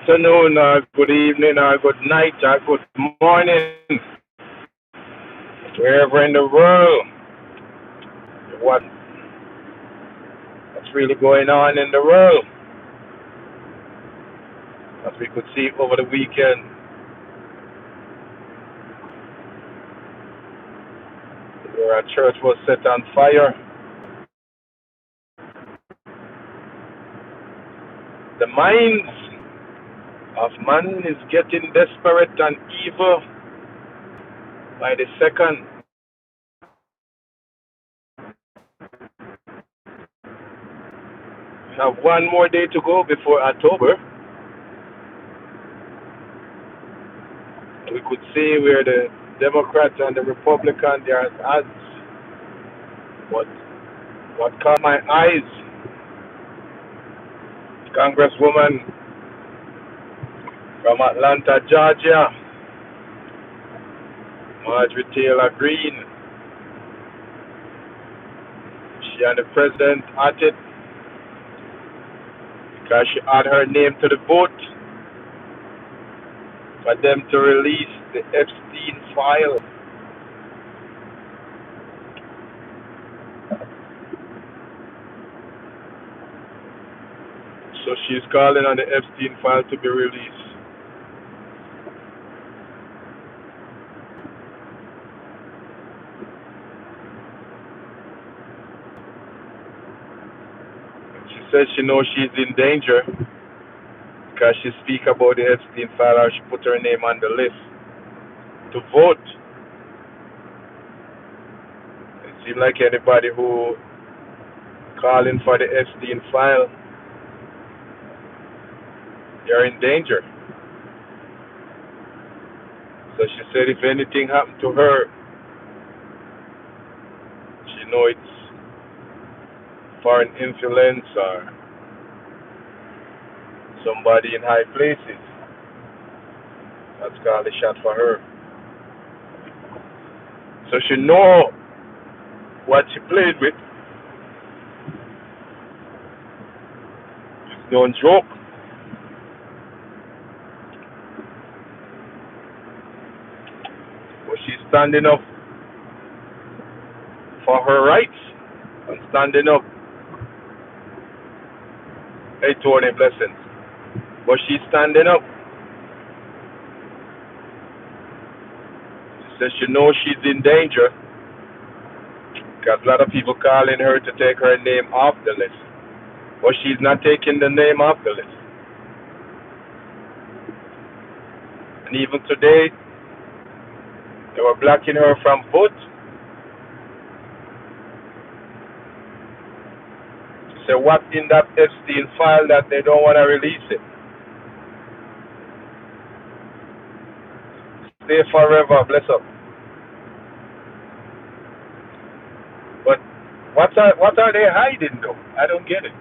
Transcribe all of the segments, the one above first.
afternoon, or good evening, or good night, or good morning, wherever in the world. What, what's really going on in the world? As we could see over the weekend, where a church was set on fire. The minds of man is getting desperate and evil by the second. We have one more day to go before October. We could see where the Democrats and the Republicans they are at odds. What caught my eyes, Congresswoman from Atlanta, Georgia, Marjorie Taylor Greene. She and the president at it because she add her name to the vote for them to release the Epstein file. So she's calling on the Epstein file to be released. She says she knows she's in danger because she speak about the Epstein file or she put her name on the list to vote. It seems like anybody who calling for the Epstein file, they're in danger. So she said if anything happened to her, she know it's foreign influence or somebody in high places that's called a shot for her. So she know what she played with. It's no joke. But she's standing up for her rights and standing up. Hey, Tony, blessings. But she's standing up. She says she knows she's in danger because a lot of people calling her to take her name off the list. But she's not taking the name off the list. And even today, they were blocking her from vote. She said, what in that Epstein file that they don't want to release it? Stay forever, bless up. But what are they hiding though? I don't get it.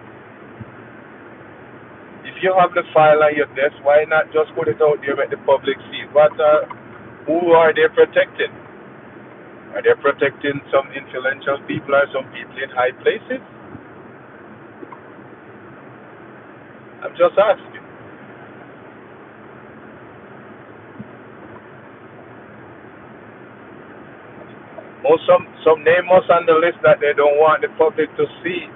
If you have the file on your desk, why not just put it out there at the public see? Who are they protecting? Are they protecting some influential people or some people in high places? I'm just asking. Some name us on the list that they don't want the public to see.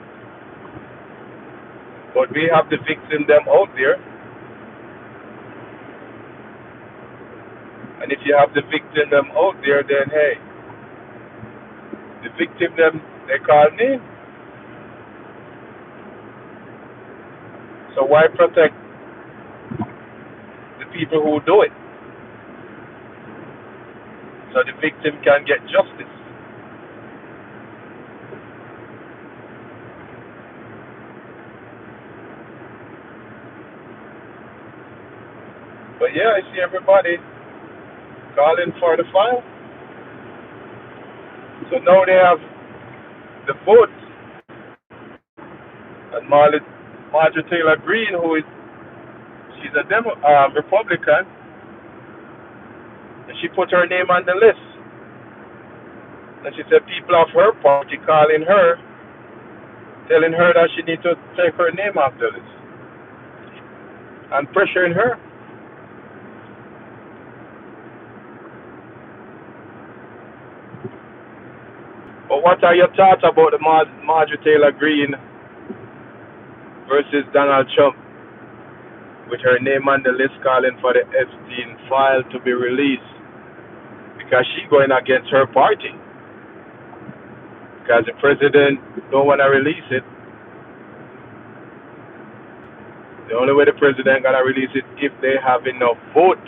But we have the victim them out there. And if you have the victim them out there, then hey, the victim them, they call me. So why protect the people who do it? So the victim can get justice. But yeah, I see everybody calling for the file. So now they have the vote. And Marjorie Taylor Greene, she's a Republican, and she put her name on the list. And she said people of her party calling her, telling her that she needs to take her name off the list. and pressuring her. But what are your thoughts about the Marjorie Taylor Greene versus Donald Trump, with her name on the list calling for the Epstein file to be released because she's going against her party? Because the president don't want to release it. The only way the president gonna release it if they have enough vote.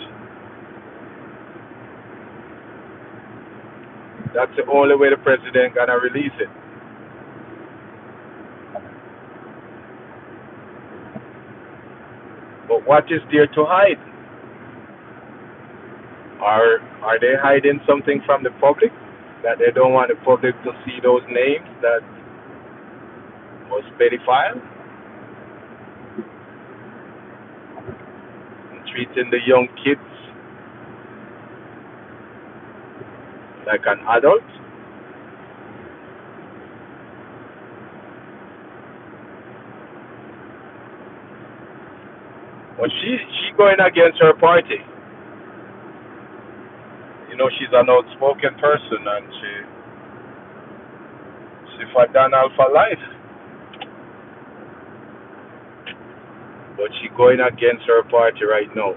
That's the only way the president gonna release it. But what is there to hide? Are they hiding something from the public that they don't want the public to see those names that was pedophile? And treating the young kids like an adult? But she going against her party. You know, she's an outspoken person, and she for Donald for life. But she going against her party right now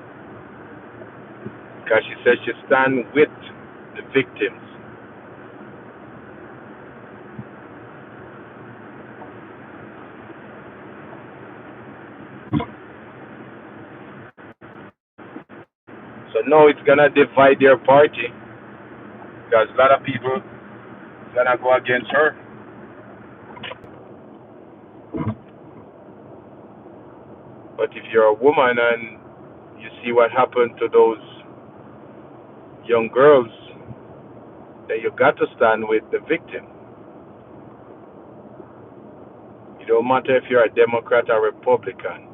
because she says she stand with the victims. So now it's gonna divide their party because a lot of people gonna go against her. But if you're a woman and you see what happened to those young girls, then you got to stand with the victim. It don't matter if you're a Democrat or Republican.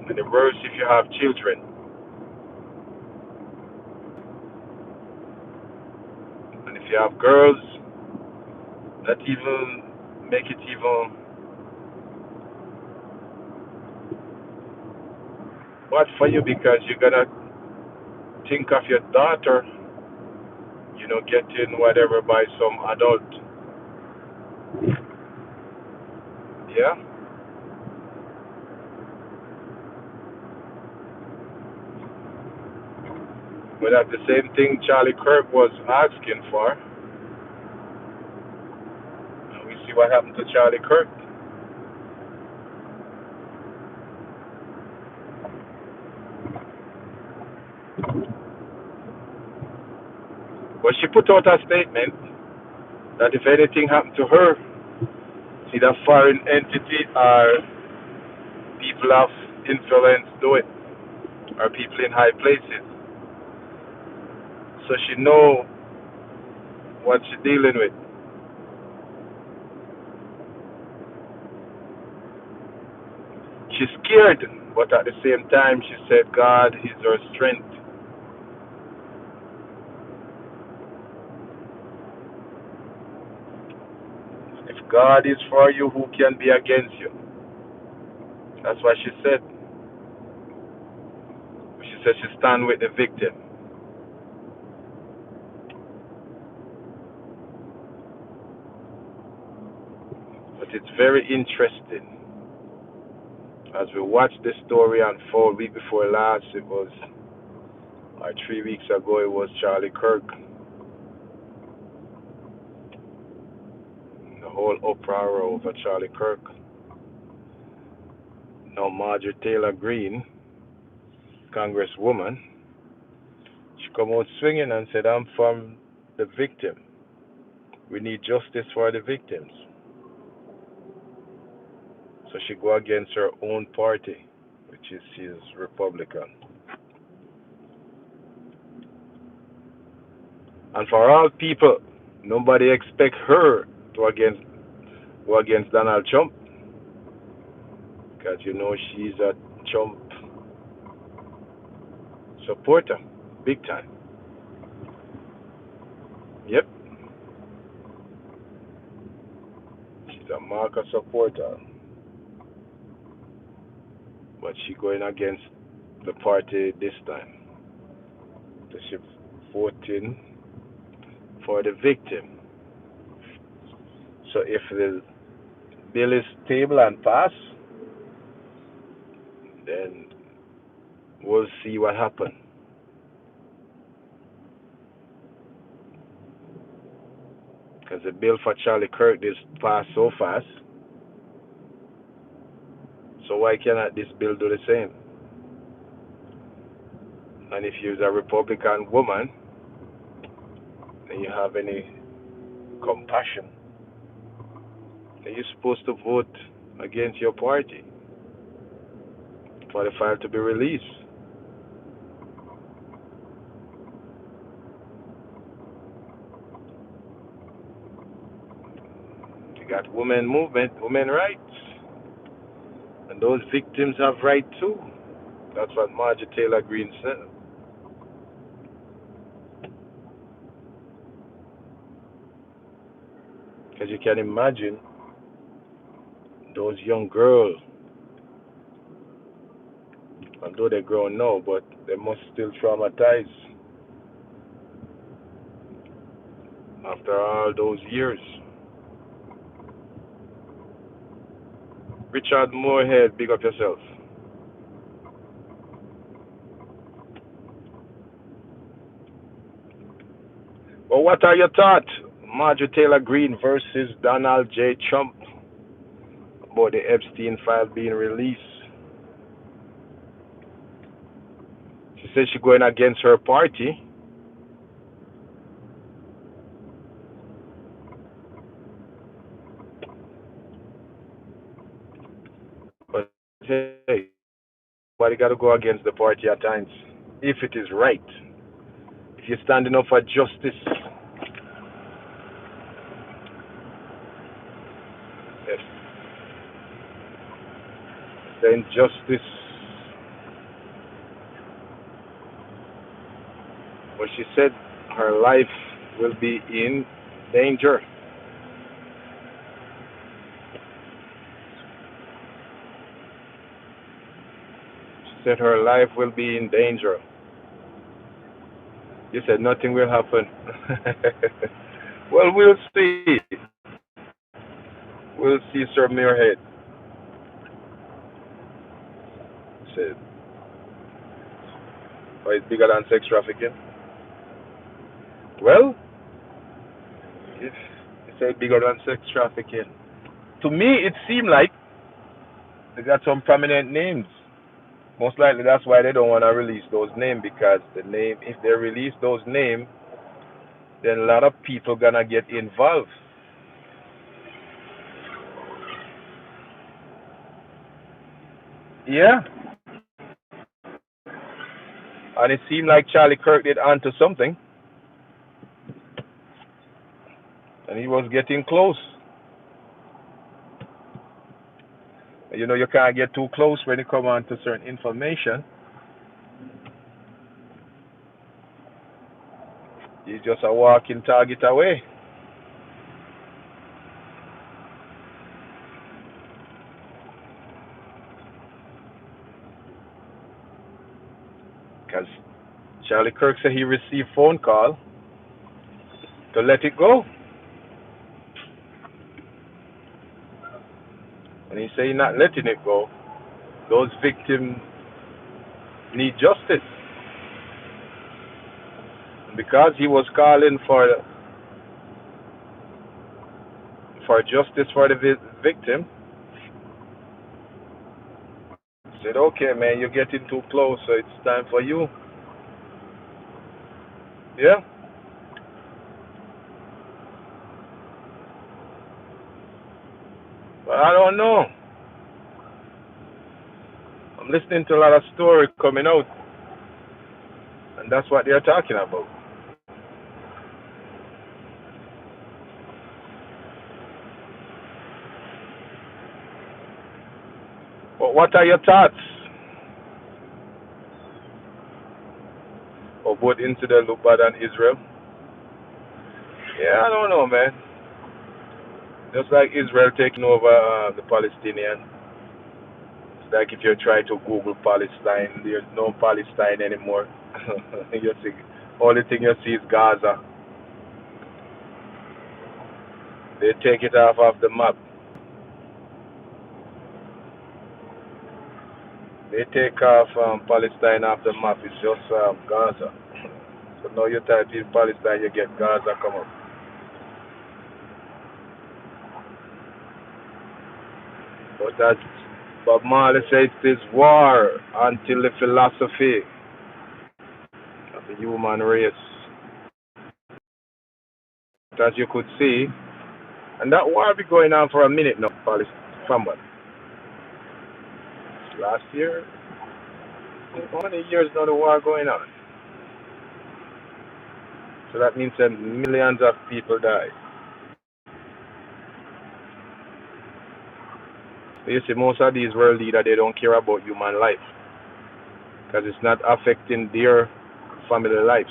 And the worst if you have children. And if you have girls, that even make it even bad for you because you're gonna think of your daughter, you know, getting whatever by some adult. Yeah? But that's the same thing Charlie Kirk was asking for. And we see what happened to Charlie Kirk. But she put out a statement that if anything happened to her, see that foreign entity or people of influence do it, or people in high places. So she know what she's dealing with. She's scared, but at the same time she said God is her strength. If God is for you, who can be against you? That's what she said. She said she stand with the victim. But it's very interesting. As we watch this story unfold, week before last, it was, or 3 weeks ago, it was Charlie Kirk. The whole uproar over Charlie Kirk. Now Marjorie Taylor Greene, Congresswoman, she come out swinging and said, I'm from the victim. We need justice for the victims. So she go against her own party, which is she's Republican. And for all people, nobody expect her to go against Donald Trump, because you know she's a Trump supporter, big time. Yep, she's a Marcos supporter. but she going against the party this time. So she voting for the victim. So if the bill is stable and pass, then we'll see what happens. Because the bill for Charlie Kirk is passed so fast. So why cannot this bill do the same? And if you're a Republican woman and you have any compassion, then you're supposed to vote against your party for the file to be released. You got women movement, women rights. And those victims have right too. That's what Marjorie Taylor Greene said. Because you can imagine those young girls, although they're grown now, but they must still traumatize after all those years. Richard Moorhead, big up yourself. Well, what are your thoughts, Marjorie Taylor Greene versus Donald J. Trump, about the Epstein file being released? She says she's going against her party. But hey, why you got to go against the party at times? If it is right, if you're standing up for justice, if the injustice, well, she said her life will be in danger. She said her life will be in danger. You said nothing will happen. Well, we'll see. We'll see, Sir Muirhead. Said, oh, it's bigger than sex trafficking. Well, if you say bigger than sex trafficking, to me it seemed like they got some prominent names. Most likely that's why they don't want to release those names, because the name, if they release those names, then a lot of people gonna get involved. Yeah, and it seemed like Charlie Kirk did onto something, and he was getting close. You know, you can't get too close when you come on to certain information. You just a walking target away. Because Charlie Kirk said he received phone call to let it go. And he said he's not letting it go. Those victims need justice. And because he was calling for justice for the victim, he said, okay, man, you're getting too close, so it's time for you. Yeah? But I don't know. I'm listening to a lot of stories coming out, and that's what they're talking about. But what are your thoughts of both incident look bad and Israel? Yeah, I don't know, man. Just like Israel taking over the Palestinian, Like if you try to Google Palestine, there's no Palestine anymore. You see, only thing you see is Gaza. They take it off the map. They take off Palestine off the map. It's just Gaza. So now you type in Palestine, you get Gaza come up. But that's Bob Marley says it is war until the philosophy of the human race, as you could see, and that war be going on for a minute now. Palestine, from what? Last year? How many years now the war going on? So that means that millions of people die. You see, most of these world leaders, they don't care about human life because it's not affecting their family lives.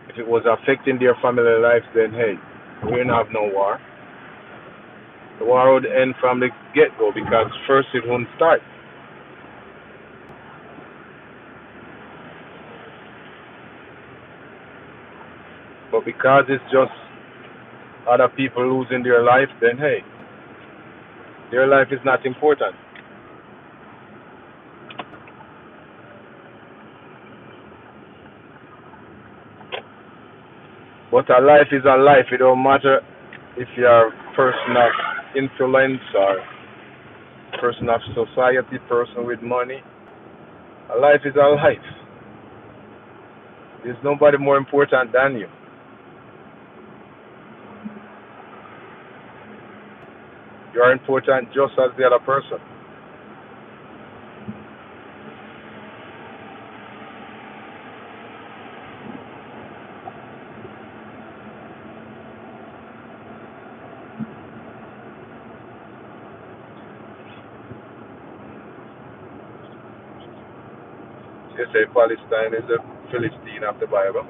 If it was affecting their family lives, then hey, we wouldn't have no war. The war would end from the get-go because first it wouldn't start. But because it's just other people losing their life, then hey, their life is not important. But a life is a life. It don't matter if you're a person of influence or person of society, person with money. A life is a life. There's nobody more important than you. You are important just as the other person. They say Palestine is the Philistine of the Bible.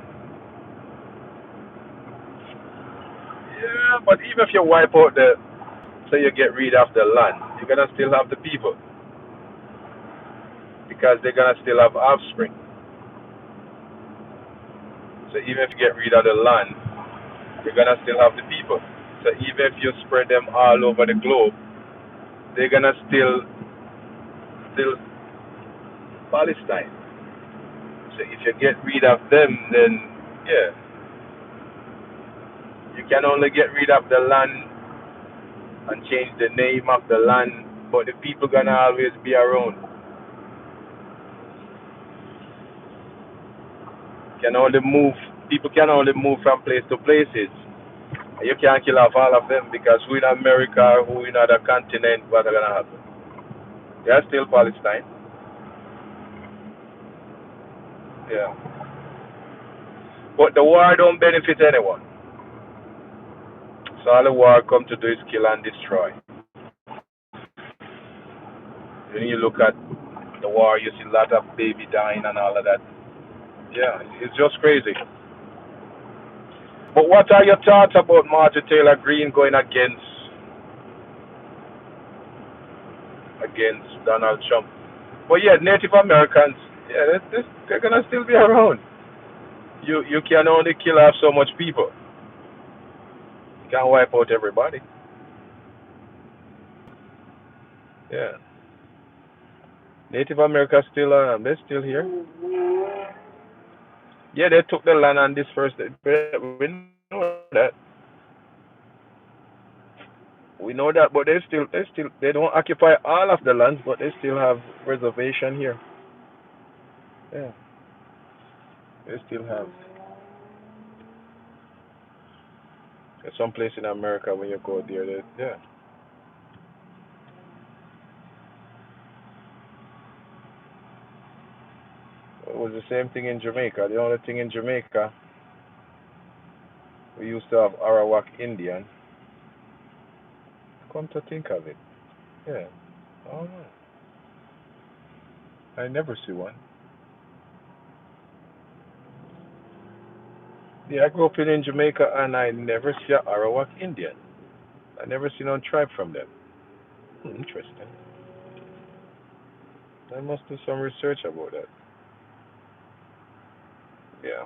Yeah, but even if you wipe out so you get rid of the land, you're gonna still have the people because they're gonna still have offspring. So even if you get rid of the land, you're gonna still have the people. So even if you spread them all over the globe, they're gonna still Palestine. So if you get rid of them, then yeah, you can only get rid of the land and change the name of the land, but the people gonna always be around. Can only move People can only move from place to places. You can't kill off all of them because who in America or who in other continent, what are gonna happen? They are still Palestine. Yeah. But the war don't benefit anyone. So all the war come to do is kill and destroy. When you look at the war, you see a lot of baby dying and all of that. Yeah, it's just crazy. But what are your thoughts about Marjorie Taylor Greene going against Donald Trump? But yeah, Native Americans, yeah, they're gonna still be around. You can only kill off so much people. You can't wipe out everybody. Yeah, Native America still they're still here. Yeah, they took the land on this first. We know that. We know that, but they don't occupy all of the lands, but they still have reservation here. Yeah, they still have. There's some place in America when you go there, yeah. It was the same thing in Jamaica. The only thing in Jamaica, we used to have Arawak Indian. Come to think of it, yeah. Oh no, I never see one. Yeah, I grew up in Jamaica and I never see a Arawak Indian. I never see no tribe from them. Interesting. I must do some research about that. Yeah.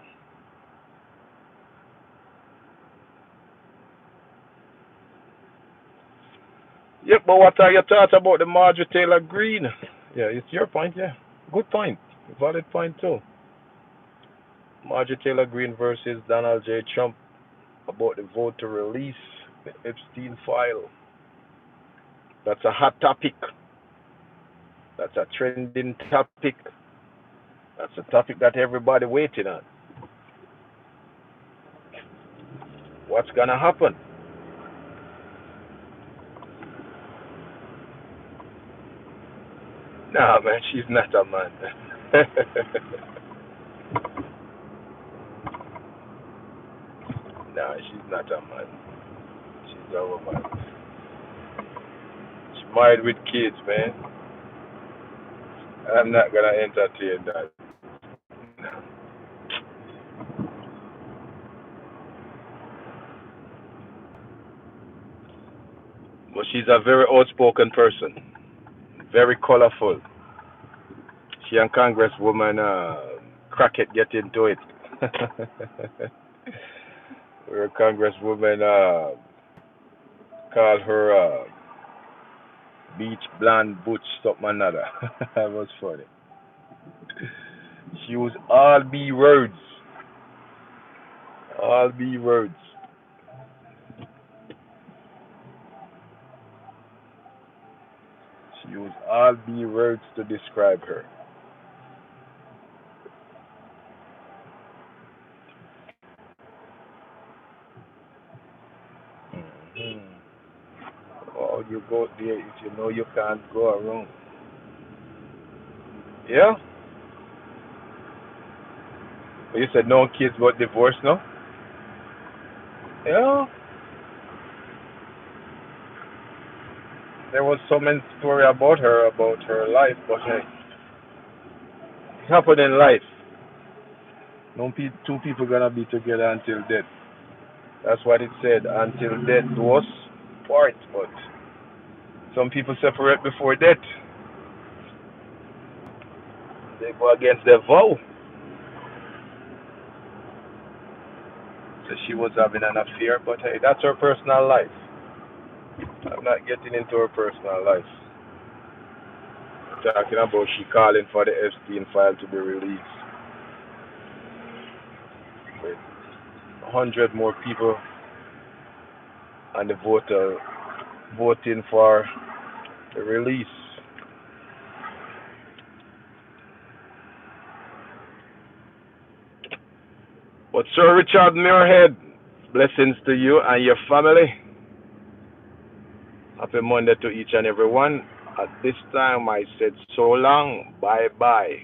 Yep, but what are your thoughts about the Marjorie Taylor Greene? Yeah, it's your point, yeah. Good point. Valid point too. Marjorie Taylor Greene versus Donald J. Trump about the vote to release the Epstein file. That's a hot topic. That's a trending topic. That's a topic that everybody waiting on. What's gonna happen? Nah, man, she's not a man. Nah, she's not a man. She's a woman. She's married with kids, man. I'm not gonna entertain that. Nah. But she's a very outspoken person, very colorful. She and Congresswoman Crockett get into it. Where Congresswoman called her beach blonde butch something another. That was funny. She used all B words. All B words. She used all B words to describe her. Mm-hmm. Oh, you go there if you know you can't go wrong. Yeah? But you said no kids got divorced, no? Yeah. There was so many story about her life, but hey, it happened in life. No two people gonna be together until death. That's what it said. Until death do us part. But some people separate before death. They go against their vow. So she was having an affair, but hey, that's her personal life. I'm not getting into her personal life. I'm talking about she calling for the Epstein file to be released. With 100 more people on the voter voting for the release. But Sir Richard Muirhead, blessings to you and your family. Happy Monday to each and every one. At this time, I said so long. Bye bye.